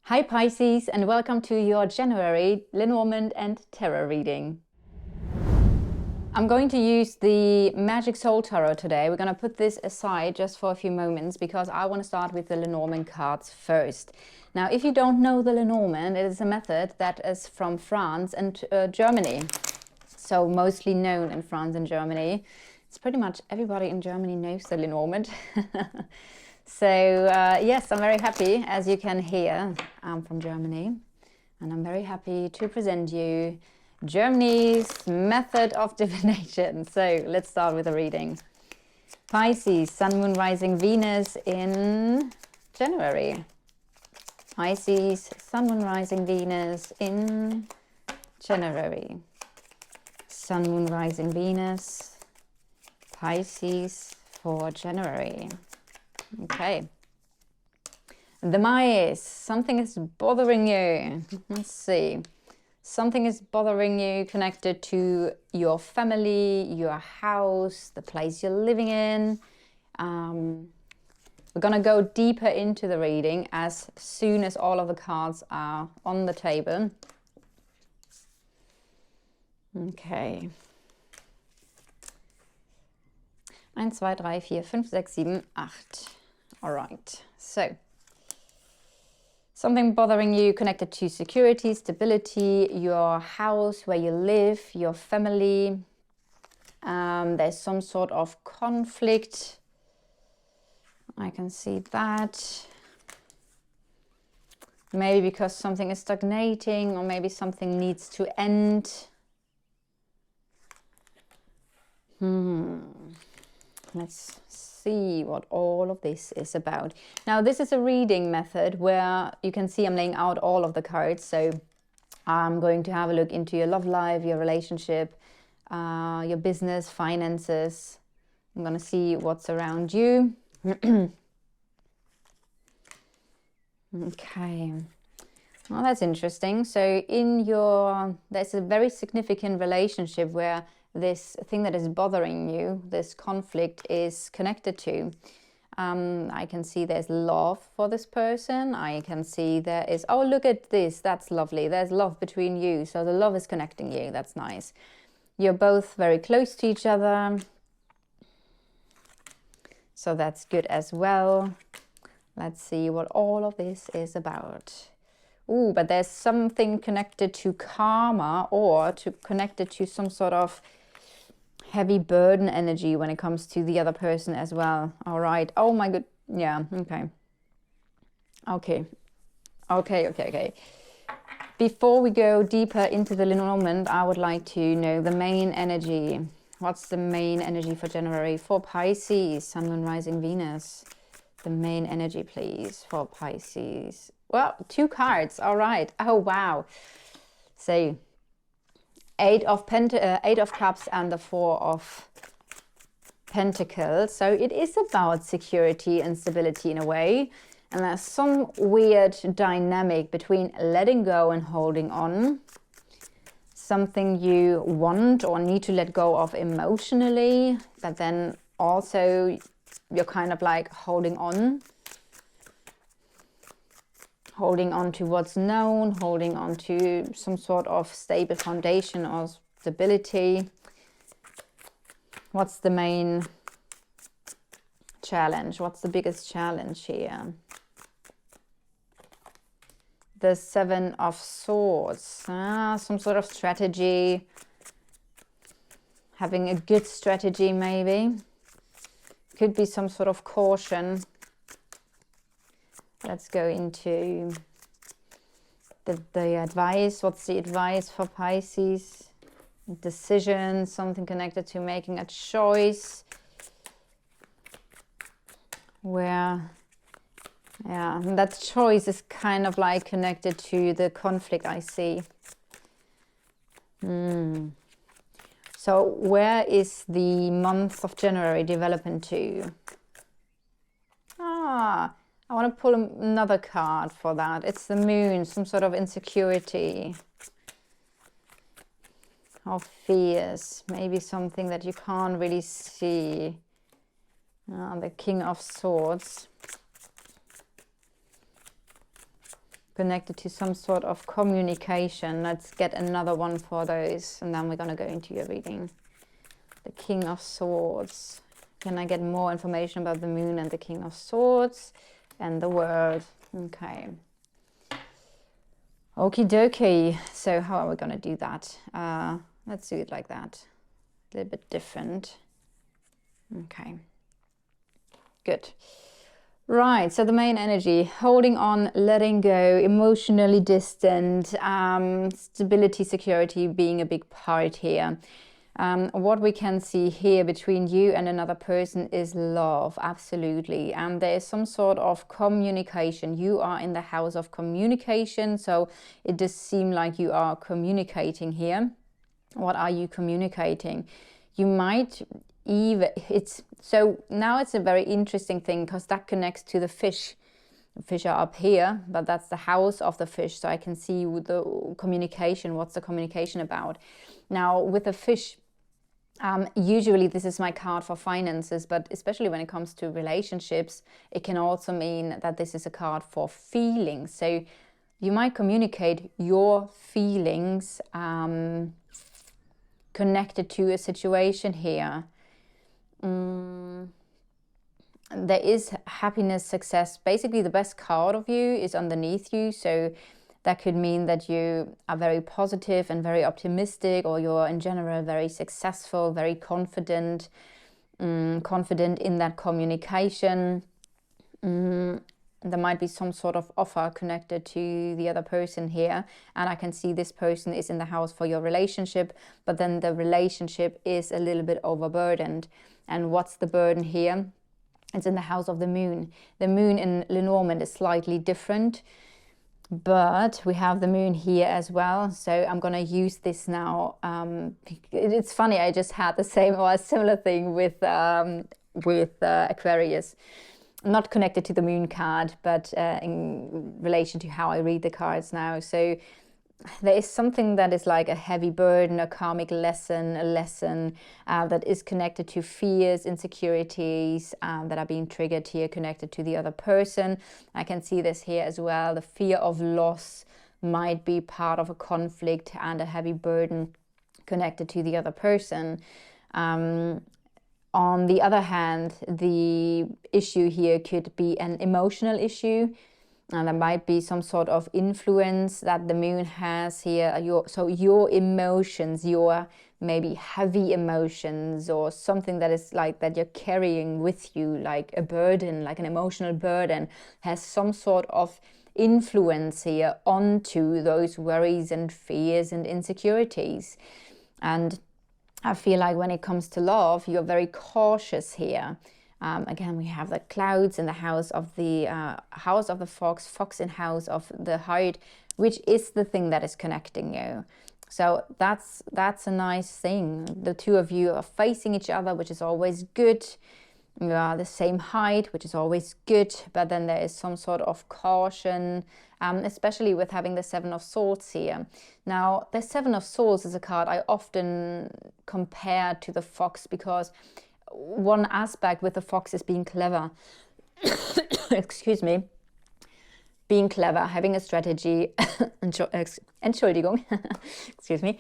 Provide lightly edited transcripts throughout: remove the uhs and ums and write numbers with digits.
Hi Pisces, and welcome to your January Lenormand and Tarot reading. I'm going to use the Magic Soul Tarot today. We're going to put this aside just for a few moments because I want to start with the Lenormand cards first. Now, if you don't know the Lenormand, it is a method that is from France and Germany. So mostly known in France and Germany. It's pretty much everybody in Germany knows the Lenormand. So yes, I'm very happy, as you can hear, I'm from Germany, and I'm very happy to present you Germany's method of divination. So let's start with the reading. Pisces, Sun, Moon, Rising, Venus in January. Pisces, Sun, Moon, Rising, Venus in January. Sun, Moon, Rising, Venus, Pisces for January. Okay. The Mice, something is bothering you. Let's see. Something is bothering you connected to your family, your house, the place you're living in. We're going to go deeper into the reading as soon as all of the cards are on the table. Okay. 1, 2, 3, 4, 5, 6, 7, 8. All right, so something bothering you connected to security, stability, your house, where you live, your family. There's some sort of conflict. I can see that. Maybe because something is stagnating, or maybe something needs to end. Let's see what all of this is about. Now, this is a reading method where you can see I'm laying out all of the cards. So I'm going to have a look into your love life, your relationship, your business, finances. I'm going to see what's around you. Okay. Well, that's interesting. So there's a very significant relationship where this thing that is bothering you, this conflict, is connected to. I can see there's love for this person. I can see there is, oh, look at this. That's lovely. There's love between you. So the love is connecting you. That's nice. You're both very close to each other. So that's good as well. Let's see what all of this is about. Ooh, but there's something connected to karma or connected to some sort of heavy burden energy when it comes to the other person as well. All right. Oh my good. Yeah. Okay. Okay. Before we go deeper into the Lenormand, I would like to know the main energy. What's the main energy for January for Pisces, Sun, Moon, Rising, Venus? The main energy, please, for Pisces. Well, 2 cards. All right. Oh, wow. So 8 of Cups and the 4 of Pentacles. So it is about security and stability in a way. And there's some weird dynamic between letting go and holding on. Something you want or need to let go of emotionally, but then also you're kind of like holding on to what's known, holding on to some sort of stable foundation or stability. What's the main challenge? What's the biggest challenge here? The 7 of Swords. Some sort of strategy. Having a good strategy, maybe. Could be some sort of caution. Let's go into the advice. What's the advice for Pisces? Decision, something connected to making a choice. Where, yeah, that choice is kind of like connected to the conflict I see. So where is the month of January developing to? I want to pull another card for that. It's the Moon, some sort of insecurity or fears. Maybe something that you can't really see. The King of Swords. connected to some sort of communication. Let's get another one for those, and then we're going to go into your reading. The King of Swords. Can I get more information about the Moon and the King of Swords and the World? Okay. Okie dokie. So how are we going to do that? Let's do it like that. A little bit different. Okay. Good. Right, so the main energy, holding on, letting go, emotionally distant, stability, security being a big part here. What we can see here between you and another person is love, absolutely. And there is some sort of communication. You are in the house of communication, so it does seem like you are communicating here. What are you communicating? You might even, so now it's a very interesting thing because that connects to the fish. The fish are up here, but that's the house of the fish. So I can see the communication. What's the communication about? Now with the fish, usually this is my card for finances, but especially when it comes to relationships, it can also mean that this is a card for feelings. So you might communicate your feelings connected to a situation here. There is happiness, success. Basically, the best card of you is underneath you. So that could mean that you are very positive and very optimistic, or you're in general very successful, very confident, confident in that communication. There might be some sort of offer connected to the other person here. And I can see this person is in the house for your relationship, but then the relationship is a little bit overburdened. And what's the burden here? It's in the house of the Moon. The Moon in Lenormand is slightly different, but we have the Moon here as well. So I'm going to use this now. It's funny, I just had the same or a similar thing with Aquarius. Not connected to the Moon card, but in relation to how I read the cards now. So there is something that is like a heavy burden, a karmic lesson, a lesson that is connected to fears, insecurities that are being triggered here, connected to the other person. I can see this here as well. The fear of loss might be part of a conflict and a heavy burden connected to the other person. On the other hand, the issue here could be an emotional issue. And there might be some sort of influence that the Moon has here. So your emotions, your maybe heavy emotions, or something that is like that you're carrying with you, like a burden, like an emotional burden, has some sort of influence here onto those worries and fears and insecurities. And I feel like when it comes to love, you're very cautious here. Again, we have the clouds in the house of the fox in house of the heart, which is the thing that is connecting you. So that's a nice thing. The two of you are facing each other, which is always good. You are the same height, which is always good, but then there is some sort of caution, especially with having the Seven of Swords here. Now, the Seven of Swords is a card I often compare to the fox, because one aspect with the fox is being clever. Excuse me. Being clever, having a strategy. Entschuldigung. Excuse me.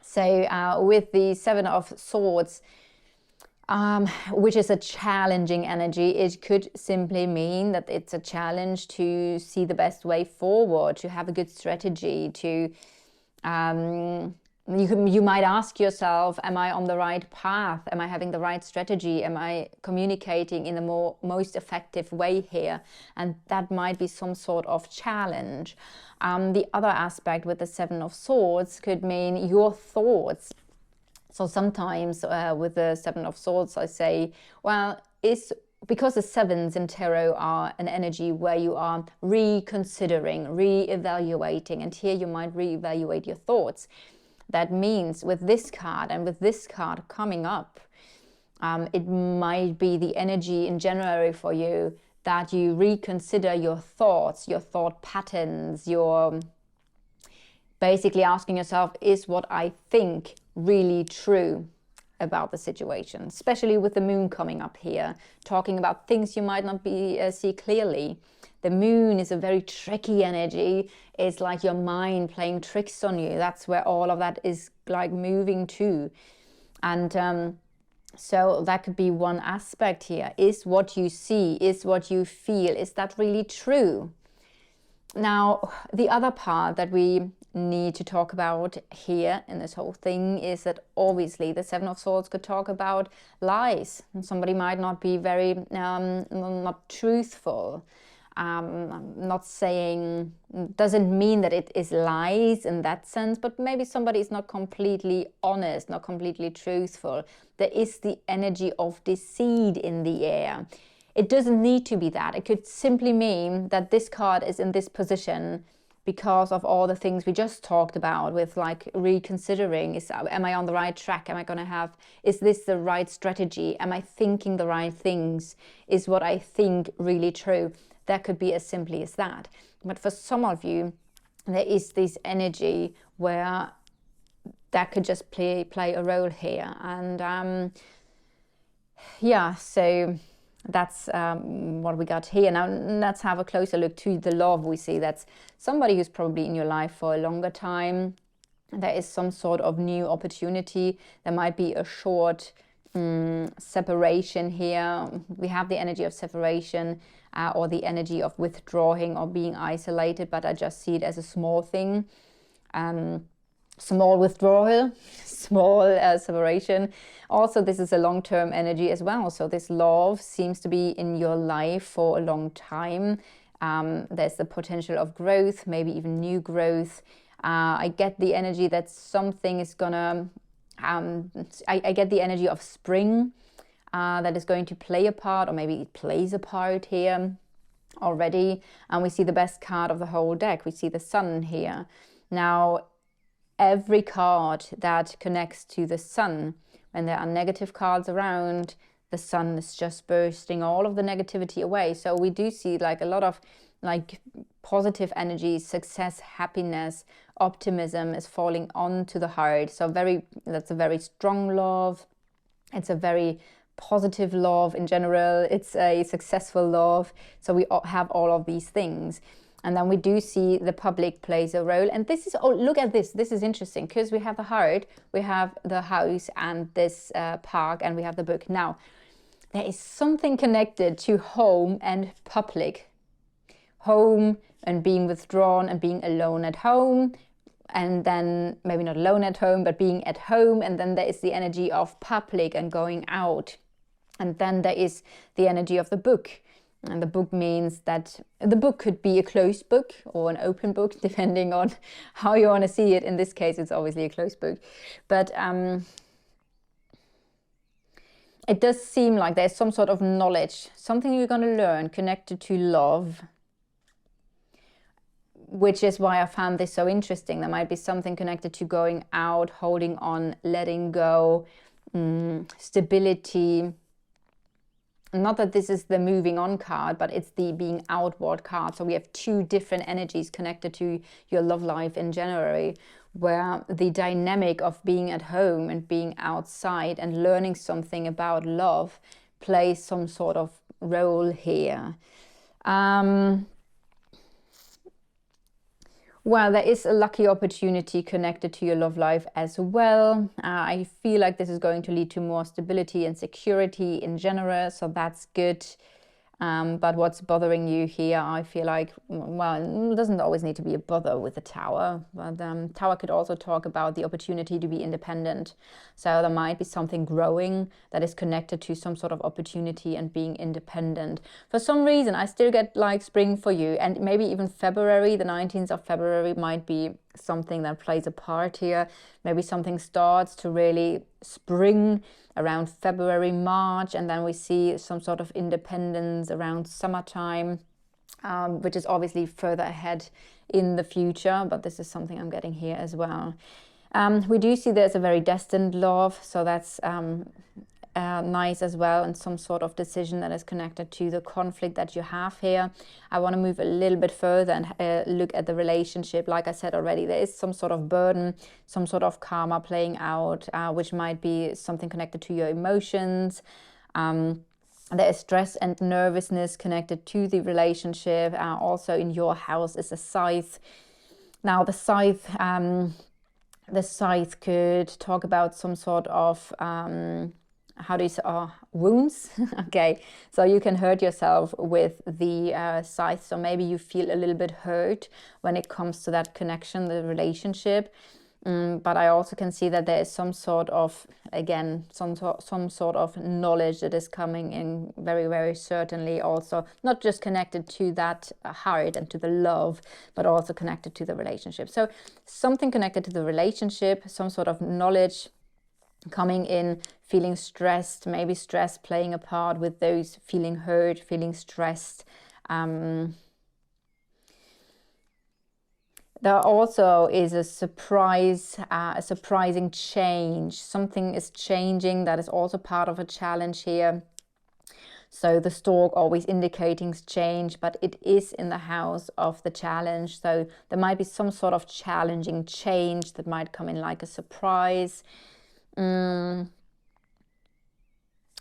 So with the Seven of Swords, which is a challenging energy, it could simply mean that it's a challenge to see the best way forward, to have a good strategy, to you might ask yourself, am I on the right path? Am I having the right strategy? Am I communicating in the most effective way here? And that might be some sort of challenge. The other aspect with the Seven of Swords could mean your thoughts. So sometimes with the Seven of Swords, I say, well, because the sevens in tarot are an energy where you are reconsidering, re-evaluating, and here you might re-evaluate your thoughts. That means with this card and with this card coming up, it might be the energy in January for you that you reconsider your thoughts, your thought patterns, your basically asking yourself, is what I think really true? about the situation, especially with the moon coming up here, talking about things you might not see clearly. The moon is a very tricky energy. It's like your mind playing tricks on you. That's where all of that is like moving to. And so that could be one aspect here. Is what you see, is what you feel, is that really true? Now, the other part that we need to talk about here in this whole thing is that obviously the Seven of Swords could talk about lies. Somebody might not be very not truthful. Not saying, doesn't mean that it is lies in that sense, but maybe somebody is not completely honest, not completely truthful. There is the energy of deceit in the air. It doesn't need to be that. It could simply mean that this card is in this position because of all the things we just talked about, with like reconsidering, am I on the right track? Is this the right strategy? Am I thinking the right things? Is what I think really true? That could be as simply as that. But for some of you, there is this energy where that could just play a role here. And yeah, so that's what we got here. Now let's have a closer look to the love. We see that's somebody who's probably in your life for a longer time. There is some sort of new opportunity. There might be a short separation here. We have the energy of separation or the energy of withdrawing or being isolated, but I just see it as a small thing. Small withdrawal, small separation. Also, this is a long-term energy as well. So this love seems to be in your life for a long time. There's the potential of growth, maybe even new growth. I get the energy that something is gonna, I get the energy of spring that is going to play a part, or maybe it plays a part here already. And we see the best card of the whole deck. We see the sun here. Now, every card that connects to the sun, when there are negative cards around, the sun is just bursting all of the negativity away. So we do see like a lot of like positive energy, success, happiness, optimism is falling onto the heart. So that's a very strong love. It's a very positive love in general. It's a successful love. So we have all of these things. And then we do see the public plays a role. And this is, oh, look at this. This is interesting because we have the heart, we have the house and this park, and we have the book. Now, there is something connected to home and public. Home and being withdrawn and being alone at home. And then maybe not alone at home, but being at home. And then there is the energy of public and going out. And then there is the energy of the book. And the book means that the book could be a closed book or an open book, depending on how you want to see it. In this case, it's obviously a closed book. But it does seem like there's some sort of knowledge, something you're going to learn connected to love, which is why I found this so interesting. There might be something connected to going out, holding on, letting go, stability. Not that this is the moving on card, but it's the being outward card. So we have two different energies connected to your love life in January, where the dynamic of being at home and being outside and learning something about love plays some sort of role here. Well, there is a lucky opportunity connected to your love life as well. I feel like this is going to lead to more stability and security in general, so that's good. But what's bothering you here, I feel like, well, it doesn't always need to be a bother with the tower, but tower could also talk about the opportunity to be independent. So there might be something growing that is connected to some sort of opportunity and being independent. For some reason, I still get like spring for you, and maybe even February, the 19th of February might be something that plays a part here. Maybe something starts to really spring around February, March, and then we see some sort of independence around summertime, which is obviously further ahead in the future, but this is something I'm getting here as well. We do see there's a very destined love, so that's nice as well, and some sort of decision that is connected to the conflict that you have here. I want to move a little bit further and look at the relationship. Like I said already, there is some sort of burden, some sort of karma playing out, which might be something connected to your emotions. There is stress and nervousness connected to the relationship. Also in your house is a scythe. Now the scythe could talk about some sort of how do you say, wounds. Okay, so you can hurt yourself with the scythe. So maybe you feel a little bit hurt when it comes to that connection, the relationship. But I also can see that there is some sort of, again, some sort of knowledge that is coming in, very, very certainly, also not just connected to that heart and to the love, but also connected to the relationship. So something connected to the relationship, some sort of knowledge coming in, feeling stressed, maybe stress playing a part with those feeling hurt, feeling stressed. There also is a surprising change. Something is changing that is also part of a challenge here. So the stork always indicating change, but it is in the house of the challenge. So there might be some sort of challenging change that might come in like a surprise.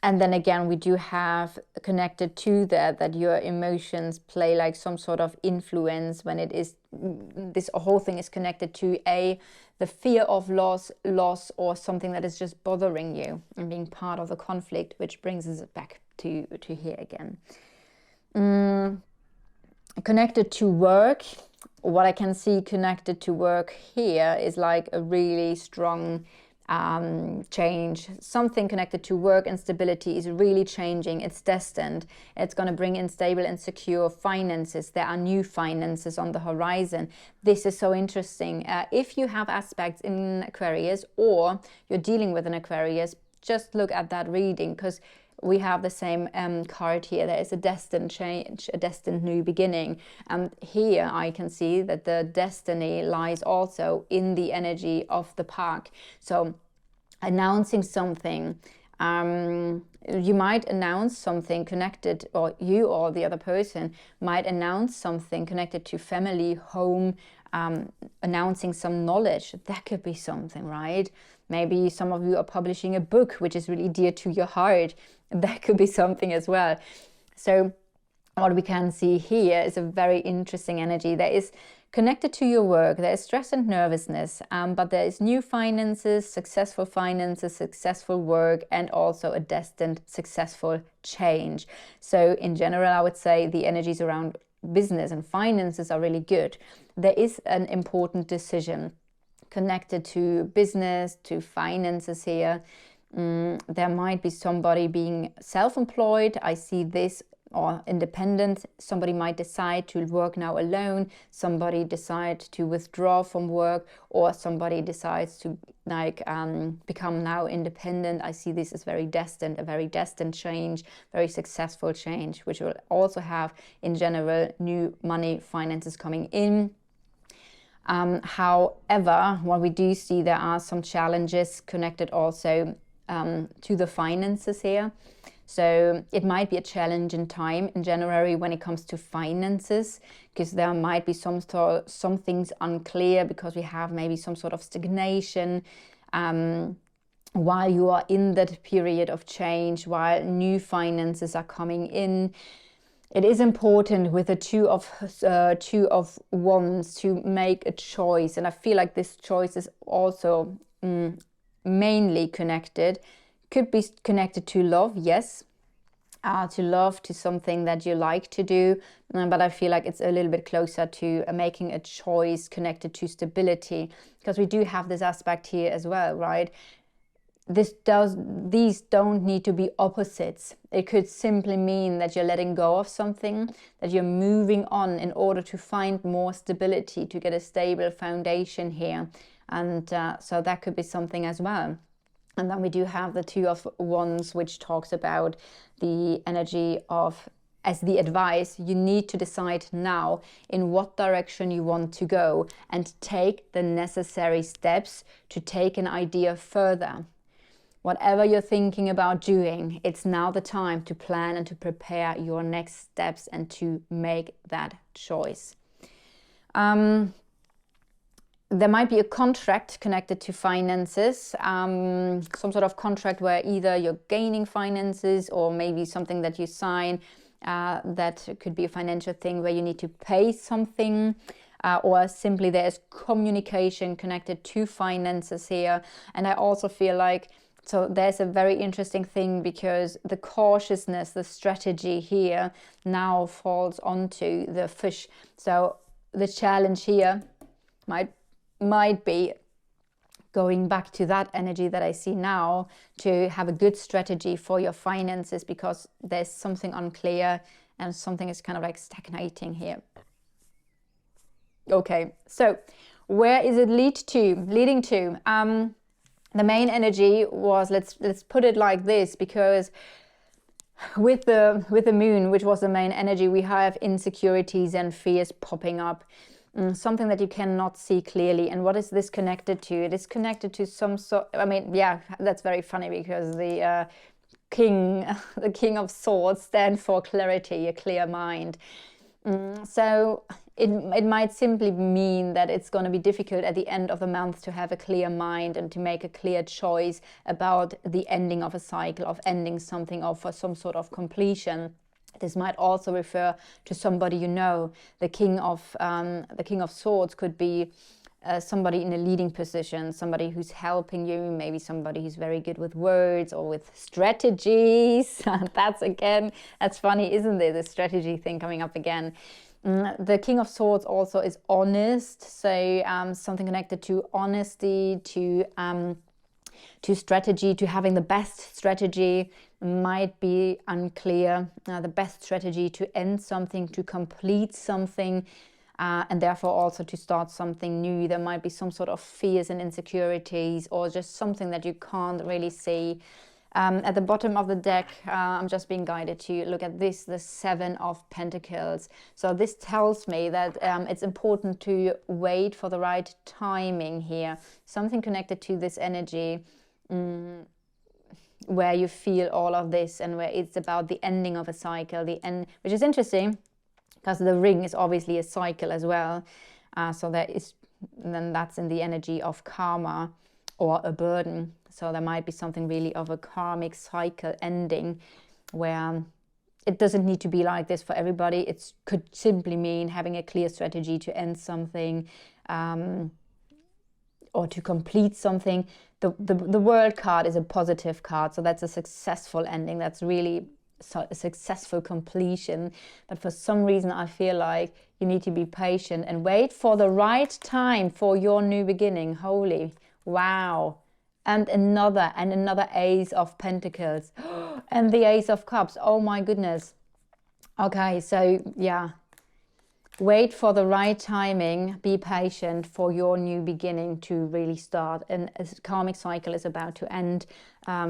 And then again, we do have connected to that your emotions play like some sort of influence when it is, this whole thing is connected to the fear of loss, or something that is just bothering you and being part of the conflict, which brings us back to here again. Connected to work, what I can see connected to work here is like a really strong change. Something connected to work and stability is really changing. It's destined. It's going to bring in stable and secure finances. There are new finances on the horizon. This is so interesting. If you have aspects in Aquarius, or you're dealing with an Aquarius, just look at that reading, because we have the same card here. There is a destined change, a destined new beginning. And here I can see that the destiny lies also in the energy of the park. So announcing something, you might announce something connected, or you or the other person might announce something connected to family, home, announcing some knowledge. That could be something, right? Maybe some of you are publishing a book which is really dear to your heart. That could be something as well. So what we can see here is a very interesting energy. There is connected to your work, there is stress and nervousness, but there is new finances, successful work, and also a destined successful change. So in general, I would say the energies around business and finances are really good. There is an important decision connected to business, to finances here. There might be somebody being self-employed. I see this, or independent. Somebody might decide to work now alone. Somebody decides to withdraw from work, or somebody decides to become now independent. I see this as very destined, a very destined change, very successful change, which will also have in general new money, finances coming in. However, what we do see, there are some challenges connected also to the finances here. So it might be a challenging time in January when it comes to finances, because there might be some things unclear, because we have maybe some sort of stagnation while you are in that period of change, while new finances are coming in. It is important with the two of wands to make a choice, and I feel like this choice is also mainly connected, could be connected to love, yes, to love, to something that you like to do, but I feel like it's a little bit closer to making a choice connected to stability, because we do have this aspect here as well, right? These don't need to be opposites. It could simply mean that you're letting go of something, that you're moving on in order to find more stability, to get a stable foundation here. And so that could be something as well. And then we do have the Two of Wands, which talks about the energy of, as the advice, you need to decide now in what direction you want to go and take the necessary steps to take an idea further. Whatever you're thinking about doing, it's now the time to plan and to prepare your next steps and to make that choice. There might be a contract connected to finances, some sort of contract where either you're gaining finances or maybe something that you sign that could be a financial thing where you need to pay something. Or simply there's communication connected to finances here. And I also feel like, so there's a very interesting thing because the cautiousness, the strategy here now falls onto the fish. So the challenge here might be going back to that energy that I see now, to have a good strategy for your finances, because there's something unclear and something is kind of like stagnating here. Okay, so where is it leading to? The main energy was, let's put it like this, because with the moon, which was the main energy, we have insecurities and fears popping up, something that you cannot see clearly. And what is this connected to? It is connected to some sort, I mean, yeah, that's very funny because the king of swords stands for clarity, a clear mind. So it might simply mean that it's going to be difficult at the end of the month to have a clear mind and to make a clear choice about the ending of a cycle, of ending something, or for some sort of completion. This might also refer to somebody you know. The king of swords could be somebody in a leading position, somebody who's helping you, maybe somebody who's very good with words or with strategies. That's funny, isn't it? The strategy thing coming up again. The King of Swords also is honest, so something connected to honesty, to strategy, to having the best strategy might be unclear. The best strategy to end something, to complete something, and therefore also to start something new. There might be some sort of fears and insecurities, or just something that you can't really see. At the bottom of the deck, I'm just being guided to look at this, the Seven of Pentacles. So this tells me that it's important to wait for the right timing here. Something connected to this energy, where you feel all of this, and where it's about the ending of a cycle, the end, which is interesting because the ring is obviously a cycle as well. So then that's in the energy of karma or a burden. So there might be something really of a karmic cycle ending, where it doesn't need to be like this for everybody. It could simply mean having a clear strategy to end something, or to complete something. The World card is a positive card, so that's a successful ending. That's really a successful completion. But for some reason I feel like you need to be patient and wait for the right time for your new beginning. Holy wow. And another Ace of Pentacles and the Ace of Cups. Oh my goodness. Okay, so yeah, wait for the right timing, be patient for your new beginning to really start. And a karmic cycle is about to end.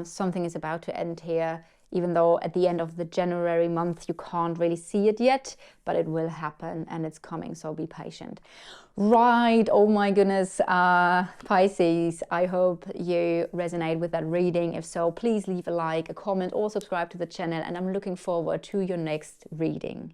Something is about to end here, even though at the end of the January month you can't really see it yet, but it will happen and it's coming, so be patient. Right, oh my goodness, Pisces, I hope you resonate with that reading. If so, please leave a like, a comment, or subscribe to the channel, and I'm looking forward to your next reading.